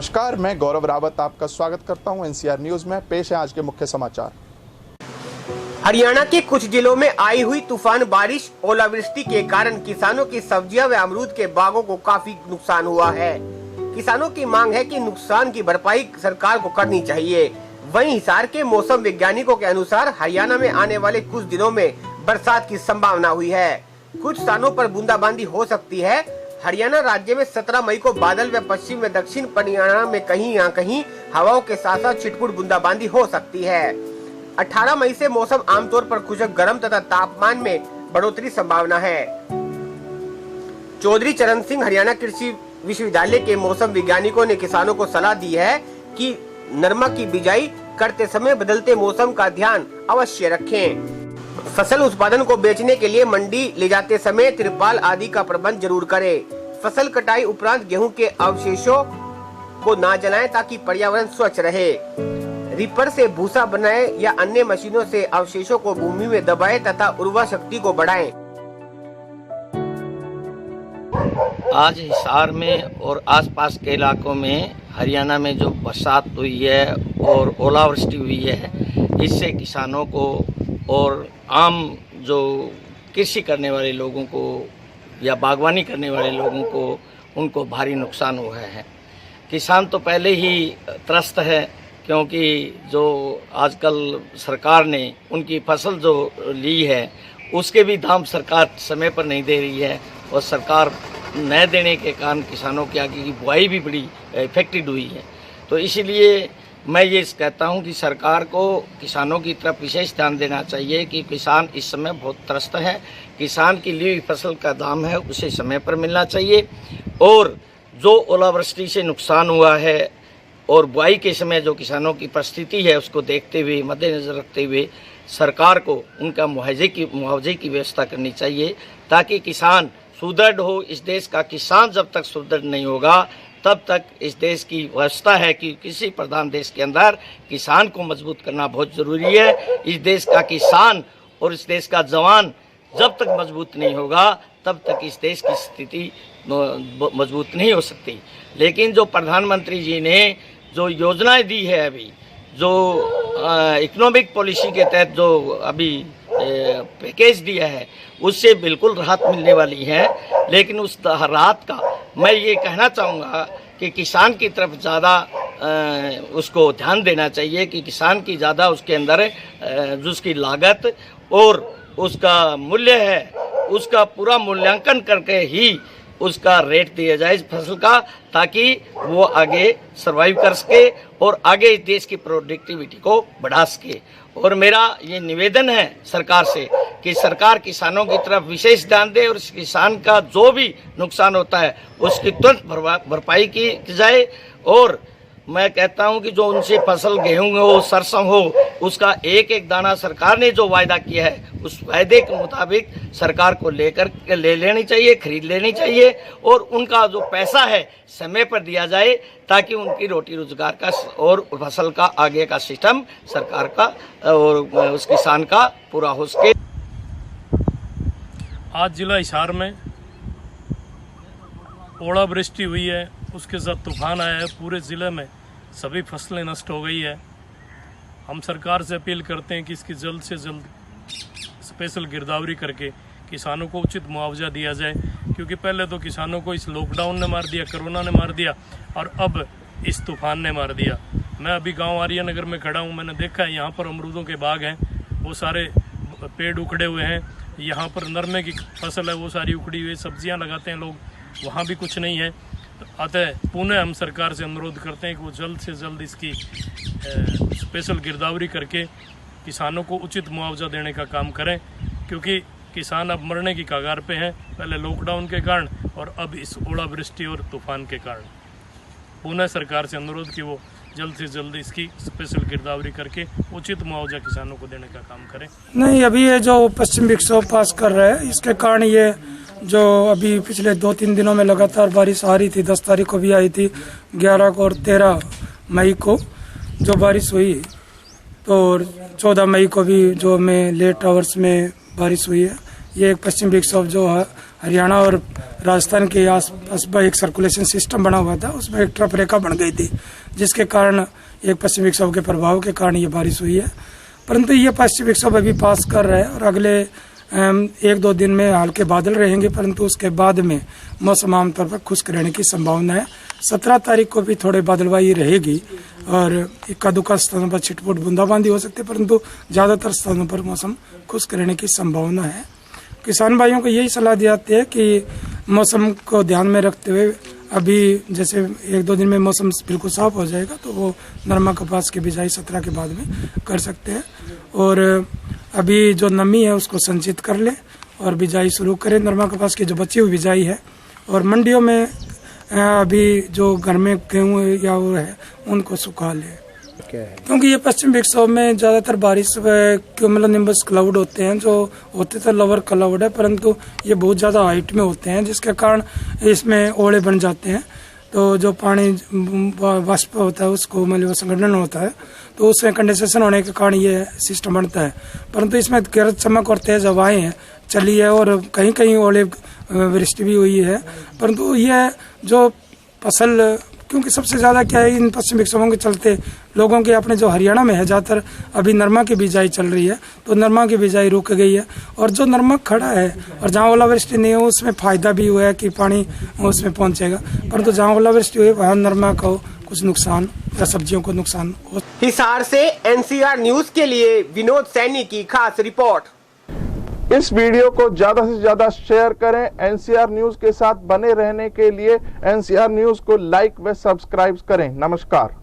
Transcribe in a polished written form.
नमस्कार, मैं गौरव रावत आपका स्वागत करता हूं एनसीआर न्यूज में। पेश है आज के मुख्य समाचार। हरियाणा के कुछ जिलों में आई हुई तूफान बारिश, ओलावृष्टि के कारण किसानों की सब्जियां व अमरूद के बागों को काफी नुकसान हुआ है। किसानों की मांग है कि नुकसान की भरपाई सरकार को करनी चाहिए। वहीं हिसार के मौसम वैज्ञानिकों के अनुसार हरियाणा में आने वाले कुछ दिनों में बरसात की संभावना हुई है। कुछ स्थानों पर बूंदाबांदी हो सकती है। हरियाणा राज्य में 17 मई को बादल व पश्चिम व दक्षिण हरियाणा में कहीं या कहीं हवाओं के साथ साथ छिटपुट बूंदाबांदी हो सकती है। 18 मई से मौसम आमतौर पर खुशक गर्म तथा तापमान में बढ़ोतरी संभावना है। चौधरी चरण सिंह हरियाणा कृषि विश्वविद्यालय के मौसम वैज्ञानिकों ने किसानों को सलाह दी है कि नरमा की बिजाई करते समय बदलते मौसम का ध्यान अवश्य रखें। फसल उत्पादन को बेचने के लिए मंडी ले जाते समय तिरपाल आदि का प्रबंध जरूर करें। फसल कटाई उपरांत गेहूं के अवशेषों को ना जलाएं ताकि पर्यावरण स्वच्छ रहे। रीपर से भूसा बनाएं या अन्य मशीनों से अवशेषों को भूमि में दबाएं तथा उर्वरा शक्ति को बढ़ाएं। आज हिसार में और आसपास के इलाकों में हरियाणा में जो बरसात हुई है और ओलावृष्टि हुई है, इससे किसानों को और आम जो कृषि करने वाले लोगों को या बागवानी करने वाले लोगों को उनको भारी नुकसान हुआ है। किसान तो पहले ही त्रस्त है, क्योंकि जो आजकल सरकार ने उनकी फसल जो ली है उसके भी दाम सरकार समय पर नहीं दे रही है और सरकार न देने के कारण किसानों के आगे की बुआई भी बड़ी इफेक्टेड हुई है। तो इसीलिए मैं ये कहता हूँ कि सरकार को किसानों की तरफ विशेष ध्यान देना चाहिए कि किसान इस समय बहुत त्रस्त है। किसान की ली हुई फसल का दाम है उसे समय पर मिलना चाहिए और जो ओलावृष्टि से नुकसान हुआ है और बुआई के समय जो किसानों की परिस्थिति है उसको देखते हुए, मद्देनजर रखते हुए सरकार को उनका मुआवजे की व्यवस्था करनी चाहिए ताकि किसान सुदृढ़ हो। इस देश का किसान जब तक सुदृढ़ नहीं होगा तब तक इस देश की व्यवस्था है कि किसी प्रधान देश के अंदर किसान को मजबूत करना बहुत ज़रूरी है। इस देश का किसान और इस देश का जवान जब तक मजबूत नहीं होगा तब तक इस देश की स्थिति मजबूत नहीं हो सकती। लेकिन जो प्रधानमंत्री जी ने जो योजनाएं दी है, अभी जो इकोनॉमिक पॉलिसी के तहत जो अभी पैकेज दिया है उससे बिल्कुल राहत मिलने वाली है। लेकिन उस राहत का मैं ये कहना चाहूँगा कि किसान की तरफ ज़्यादा उसको ध्यान देना चाहिए कि किसान की ज़्यादा उसके अंदर जो उसकी लागत और उसका मूल्य है उसका पूरा मूल्यांकन करके ही उसका रेट दिया जाए इस फसल का, ताकि वो आगे सर्वाइव कर सके और आगे इस देश की प्रोडक्टिविटी को बढ़ा सके। और मेरा ये निवेदन है सरकार से कि सरकार किसानों की तरफ विशेष ध्यान दे और इस किसान का जो भी नुकसान होता है उसकी तुरंत भरपाई की जाए। और मैं कहता हूं कि जो उनसे फसल गेहूं हो, सरसों हो, उसका एक एक दाना सरकार ने जो वायदा किया है उस वायदे के मुताबिक सरकार को ले लेनी चाहिए, खरीद लेनी चाहिए और उनका जो पैसा है समय पर दिया जाए ताकि उनकी रोटी रोजगार का और फसल का आगे का सिस्टम सरकार का और उस किसान का पूरा हो सके। आज जिला हिसार में ओलावृष्टि हुई है, उसके साथ तूफान आया है। पूरे ज़िले में सभी फसलें नष्ट हो गई है। हम सरकार से अपील करते हैं कि इसकी जल्द से जल्द स्पेशल गिरदावरी करके किसानों को उचित मुआवजा दिया जाए, क्योंकि पहले तो किसानों को इस लॉकडाउन ने मार दिया, कोरोना ने मार दिया और अब इस तूफान ने मार दिया। मैं अभी गांव आर्य नगर में खड़ा हूं, मैंने देखा है यहाँ पर अमरूदों के बाग हैं, वो सारे पेड़ उखड़े हुए हैं। यहाँ पर नरमे की फसल है वो सारी उखड़ी हुई, सब्जियाँ लगाते हैं लोग, वहाँ भी कुछ नहीं है। अतः पुनः हम सरकार से अनुरोध करते हैं कि वो जल्द से जल्द इसकी स्पेशल गिरदावरी करके किसानों को उचित मुआवजा देने का काम करें, क्योंकि किसान अब मरने की कगार पे हैं, पहले लॉकडाउन के कारण और अब इस ओलावृष्टि और तूफान के कारण। पुनः सरकार से अनुरोध कि वो जल्द से जल्द इसकी स्पेशल गिरदावरी करके उचित मुआवजा किसानों को देने का काम करें। नहीं, अभी ये जो पश्चिम विक्षोभ पास कर रहे हैं इसके कारण ये जो अभी पिछले 2-3 दिनों में लगातार बारिश आ रही थी, 10 तारीख को भी आई थी, 11 को और 13 मई को जो बारिश हुई, तो 14 मई को भी जो में लेट आवर्स में बारिश हुई है। ये एक पश्चिम विक्षोभ जो है हरियाणा और राजस्थान के आसपास एक सर्कुलेशन सिस्टम बना हुआ था, उसमें एक ट्रफ रेखा बन गई थी, जिसके कारण एक पश्चिमी विक्षोभ के प्रभाव के कारण ये बारिश हुई है। परंतु ये पश्चिमी विक्षोभ अभी पास कर रहा है और अगले 1-2 दिन में हल्के बादल रहेंगे, परंतु उसके बाद में मौसम आमतौर पर खुश्क रहने की संभावना है। 17 तारीख को भी थोड़े बादलवाई रहेगी और इक्का दुक्का स्थानों पर छिटपुट बूंदाबांदी हो सकती है, परंतु ज़्यादातर स्थानों पर मौसम खुश्क रहने की संभावना है। किसान भाइयों को यही सलाह दी जाती है कि मौसम को ध्यान में रखते हुए अभी जैसे 1-2 दिन में मौसम बिल्कुल साफ हो जाएगा तो वो नरमा कपास की बिजाई 17 के बाद में कर सकते हैं, और अभी जो नमी है उसको संचित कर ले और बिजाई शुरू करें नरमा कपास की जो बची हुई बिजाई है। और मंडियों में अभी जो घर में गेहूँ या वो है उनको सुखा ले, क्योंकि ये पश्चिम विक्षोभ में ज़्यादातर बारिश क्यूमुलोनिम्बस क्लाउड होते हैं, जो होते तो लोअर क्लाउड है, परंतु ये बहुत ज़्यादा हाइट में होते हैं, जिसके कारण इसमें ओले बन जाते हैं। तो जो पानी वाष्प होता है उसको मतलब संगठन होता है, तो उसमें कंडेंसेशन होने के कारण ये सिस्टम बनता है। परंतु इसमें गरज चमक और तेज हवाएं हैं चली है और कहीं कहीं ओले वृष्टि भी हुई है, परंतु यह जो फसल, क्योंकि सबसे ज़्यादा क्या है इन पश्चिम विक्षोभों के चलते लोगों के अपने जो हरियाणा में है ज़्यादातर अभी नरमा की बिजाई चल रही है, तो नरमा की बिजाई रुक गई है। और जो नरमा खड़ा है और जहाँ ओलावृष्टि नहीं है उसमें फ़ायदा भी हुआ है कि पानी उसमें पहुँचेगा, परंतु जहाँ ओलावृष्टि हुई वहाँ नरमा को कुछ नुकसान या सब्जियों को नुकसान हो। हिसार से एनसीआर न्यूज के लिए विनोद सैनी की खास रिपोर्ट। इस वीडियो को ज्यादा से ज्यादा शेयर करें। एनसीआर न्यूज के साथ बने रहने के लिए एनसीआर न्यूज को लाइक व सब्सक्राइब करें। नमस्कार।